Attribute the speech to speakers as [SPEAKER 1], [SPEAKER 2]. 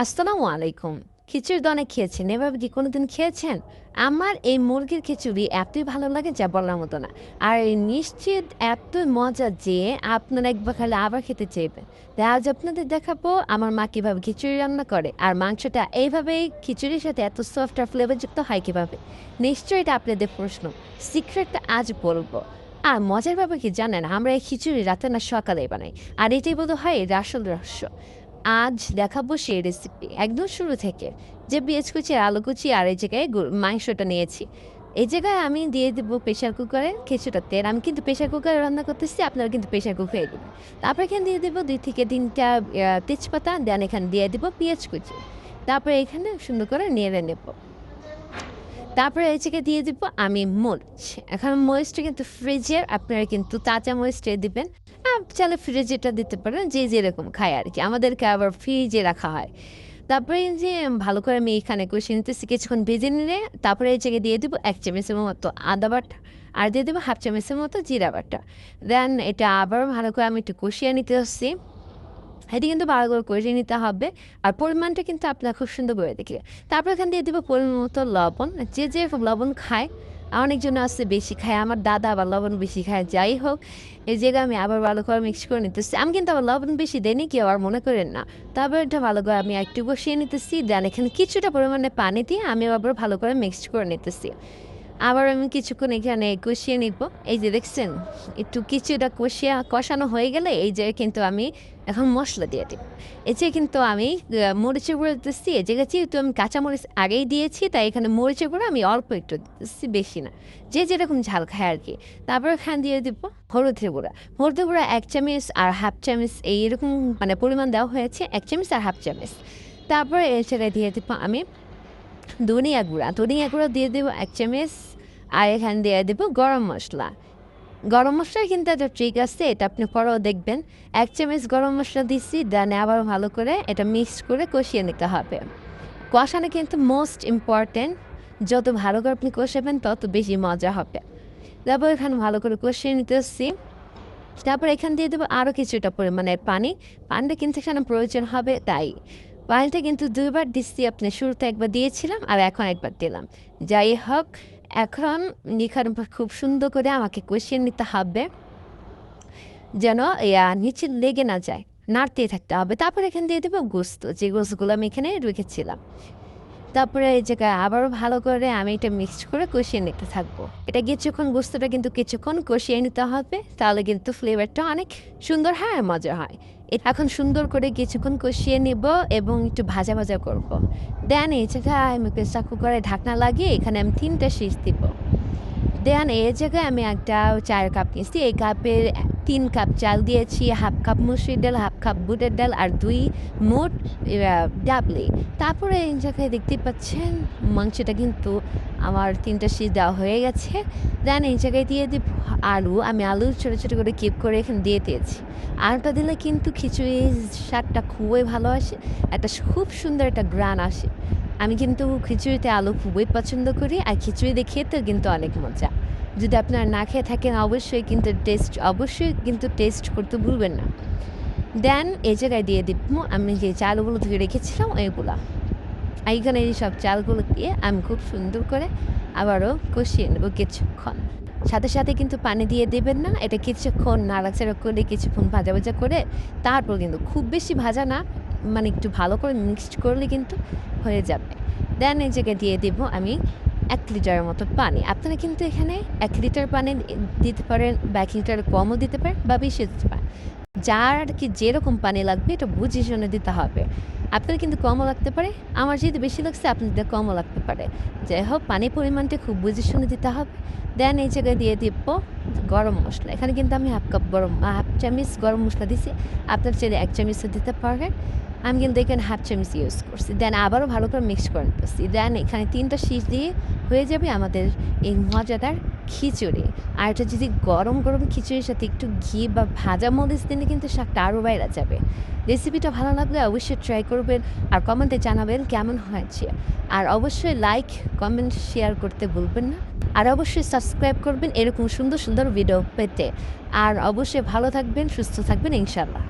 [SPEAKER 1] আসসালামু আলাইকুম। খিচুড়ি তো অনেক খেয়েছেন। এভাবে কি কোনোদিন খেয়েছেন? আমার এই মুরগির খিচুড়ি এতই ভালো লাগে যা বলার মতো না। আর নিশ্চিত এতই মজা যে আপনারা একবার খেলে আবার খেতে চাইবেন। তাই আজ আপনাদের দেখাবো আমার মা কিভাবে খিচুড়ি রান্না করে। আর মাংসটা এইভাবেই খিচুড়ির সাথে এত সফট আর ফ্লেভারযুক্ত হয় কিভাবে? নিশ্চয়ই এটা আপনাদের প্রশ্ন। সিক্রেটটা আজ বলব। আর মজার ব্যাপার কি জানেন? আমরা এই খিচুড়ি রাতে না সকালেই বানাই। আর এটাই বোধহয় এর আসল রহস্য। আজ দেখাবো সেই রেসিপি একদম শুরু থেকে। যে পেঁয়াজ কুচি, আলু কুচি আর এই জায়গায় মাংসটা নিয়েছি। এই জায়গায় আমি দিয়ে দেবো প্রেশার কুকারে কিছুটা তেল। আমি কিন্তু প্রেশার কুকারে রান্না করতেছি, আপনারা কিন্তু প্রেশার কুকারে দেবেন। তারপর এখানে দিয়ে দেবো ২ থেকে ৩ টা তেজপাতা, দেন এখানে দিয়ে দেবো পেঁয়াজ কুচি। তারপরে এখানে সুন্দর করে নেড়ে নেব। তারপরে এই জায়গায় দিয়ে দিব আমি মরিচ। এখন মরিচটা কিন্তু ফ্রিজের, আপনারা কিন্তু কাঁচা মরিচটাই দিবেন। চাইলে ফ্রিজেরটা দিতে পারেন, যে যেরকম খায় আরকি। আমাদেরকে আবার ফ্রিজে রাখা হয়। তারপরে এই যে ভালো করে আমি এখানে কষিয়ে নিতেছি কিছুক্ষণ ভেজে নিলে, তারপরে এই জায়গায় দিয়ে দিব ১ চামচের মতো আদা বাটা আর দিয়ে দেবো ১/২ চামচের মতো জিরা বাটা। দেন এটা আবারও ভালো করে আমি একটু কষিয়ে নিতে আসছি। এটা কিন্তু ভালো করে কষিয়ে নিতে হবে। আর পরিমাণটা কিন্তু আপনারা খুব সুন্দর করে দেখে। তারপর এখানে দিয়ে দিব পরিমাণ মতো লবণ। যে যেরকম লবণ খায়, অনেকজন আছে বেশি খায়। আমার দাদা আবার লবণ বেশি খায়। যাই হোক, এই জায়গায় আমি আবার ভালো করে মিক্স করে নিতেছি। আমি কিন্তু আবার লবণ বেশি দেইনি, কেউ আর মনে করেন না। তারপর এটা ভালো করে আমি একটু কষিয়ে নিতেছি। দেন এখানে কিছুটা পরিমাণে পানি দিয়ে আমি আবার ভালো করে মিক্সড করে নিতেছি। আবার আমি কিছুক্ষণ এখানে কষিয়ে নিব। এই যে দেখছেন, একটু কিছুটা কষানো হয়ে গেলে এই যে কিন্তু আমি এখন মসলা দিয়ে দিব। এই যে কিন্তু আমি মরিচের গুঁড়ো দিতেছি। এই জায়গায় যেহেতু আমি কাঁচামরিচ আগেই দিয়েছি, তাই এখানে মরিচের গুঁড়ো আমি অল্প একটু দিতেছি, বেশি না। যে যেরকম ঝাল খায় আরকি। তারপর এখানে দিয়ে দিব হলুদের গুঁড়া। হলুদের গুঁড়া ১ চামচ আর 1/2 চামচ এইরকম মানে পরিমাণ দেওয়া হয়েছে। ১ চামচ আর 1/2 চামচ। তারপরে এছাড়া দিয়ে দিব আমি ধনিয়া গুঁড়া। ধনিয়া গুঁড়া দিয়ে দেবো ১ চামচ। আর এখানে দিয়ে দেবো গরম মসলা। গরম মসলার কিন্তু একটা ট্রিক আছে, এটা আপনি পরেও দেখবেন। ১ চামচ গরম মসলা দিচ্ছি, দেন আবার ভালো করে এটা মিক্স করে কষিয়ে নিতে হবে। কষানো কিন্তু মোস্ট ইম্পর্ট্যান্ট। যত ভালো করে আপনি কষাবেন তত বেশি মজা হবে। তারপর এখানে ভালো করে কষিয়ে নিতেছি। তারপর এখান দিয়ে দেবো আরও কিছুটা পরিমাণের পানি। পানিটা কিন্তু এখানে প্রয়োজন হবে তাই। পানিটা কিন্তু ২ বার দিচ্ছি, আপনি শুরুতে একবার দিয়েছিলাম আর এখন একবার দিলাম। যাই হোক, এখন এখানে খুব সুন্দর করে আমাকে কষিয়ে নিতে হবে যেন নিচে লেগে না যায়। নাড়তেই থাকতে হবে। তারপর এখানে দিয়ে দেবো গোস্ত, যে গোস্তগুলো আমি এখানে রেখেছিলাম। তারপরে এই জায়গায় আবারও ভালো করে আমি এটা মিক্সড করে কষিয়ে নিতে থাকবো। এটা কিছুক্ষণ গোস্তটা কিন্তু কিছুক্ষণ কষিয়ে নিতে হবে, তাহলে কিন্তু ফ্লেভারটা অনেক সুন্দর হয় আর মজা হয়। এটা এখন সুন্দর করে কিছুক্ষণ কষিয়ে নিব এবং একটু ভাজা ভাজা করব। দেন এই জায়গায় আমি প্রেসার কুকারে ঢাকনা লাগিয়ে এখানে আমি ৩টা সিটি দিব। দেন এই জায়গায় আমি একটা ৪ কাপ নিয়েছি। এই কাপের ৩ কাপ চাল দিয়েছি, 1/2 কাপ মসুর ডাল, 1/2 কাপ বুটের ডাল আর ২ মুঠ ডাবলি। তারপরে এই জায়গায় দেখতে পাচ্ছেন মাংসটা কিন্তু আমার ৩টা সিটি দেওয়া হয়ে গেছে। দেন এই জায়গায় দিয়ে দিব আলু। আমি আলু ছোটো ছোটো করে কিউব করে এখানে দিয়ে দিয়েছি। আলুটা দিলে কিন্তু খিচুড়ির স্বাদটা খুবই ভালো আসে। একটা খুব সুন্দর একটা গ্রান আসে। আমি কিন্তু খিচুড়িতে আলু খুবই পছন্দ করি, আর খিচুড়ি দিয়ে খেতেও কিন্তু অনেক মজা। যদি আপনারা না খেয়ে থাকেন অবশ্যই কিন্তু টেস্ট করতে ভুলবেন না। দেন এই জায়গায় দিয়ে দিব আমি যে চালগুলো ধুয়ে রেখেছিলাম ওইগুলা। এইখানে এই সব চালগুলো দিয়ে আমি খুব সুন্দর করে আবারও কষিয়ে নেব কিছুক্ষণ। সাথে সাথে কিন্তু পানি দিয়ে দেবেন না। এটা কিছুক্ষণ নাড়াচাড়া করে কিছুক্ষণ ভাজা ভাজা করে তারপর কিন্তু খুব বেশি ভাজা না, মানে একটু ভালো করে মিক্সড করলে কিন্তু হয়ে যাবে। দেন এই জায়গায় দিয়ে দেব আমি ১ লিটারের মতো পানি। আপনারা কিন্তু এখানে ১ লিটার পানি দিতে পারেন বা ১ লিটার কমও দিতে পারেন বা বেশিও দিতে পারেন। যার কি যেরকম পানি লাগবে এটা বুঝে শুনে দিতে হবে। আপনার কিন্তু কমও লাগতে পারে। আমার যেহেতু বেশি লাগছে আপনাদের কমও লাগতে পারে। যাই হোক, পানির পরিমাণটা খুব বুঝে শুনে দিতে হবে। দেন এই জায়গায় দিয়ে দিব গরম মসলা। এখানে কিন্তু আমি 1/2 চামচ গরম মসলা দিছি। আপনার চাইলে ১ চামচও দিতে পারেন। আমি কিন্তু এখানে 1/2 চামচ ইউজ করছি। দেন আবারও ভালো করে মিক্স করে নিতেছি। দেন এখানে ৩টা সিটি দিয়ে হয়ে যাবে আমাদের এই মজাদার খিচুড়ি। আর এটা যদি গরম গরম খিচুড়ির সাথে একটু ঘি বা ভাজা মরিচ দিলে কিন্তু স্বাদটা আরও বাইরে যাবে। রেসিপিটা ভালো লাগলে অবশ্যই ট্রাই করবেন আর কমেন্টে জানাবেন কেমন হয়েছে। আর অবশ্যই লাইক, কমেন্ট, শেয়ার করতে ভুলবেন না। আর অবশ্যই সাবস্ক্রাইব করবেন এরকম সুন্দর সুন্দর ভিডিও পেতে। আর অবশ্যই ভালো থাকবেন, সুস্থ থাকবেন ইনশাআল্লাহ।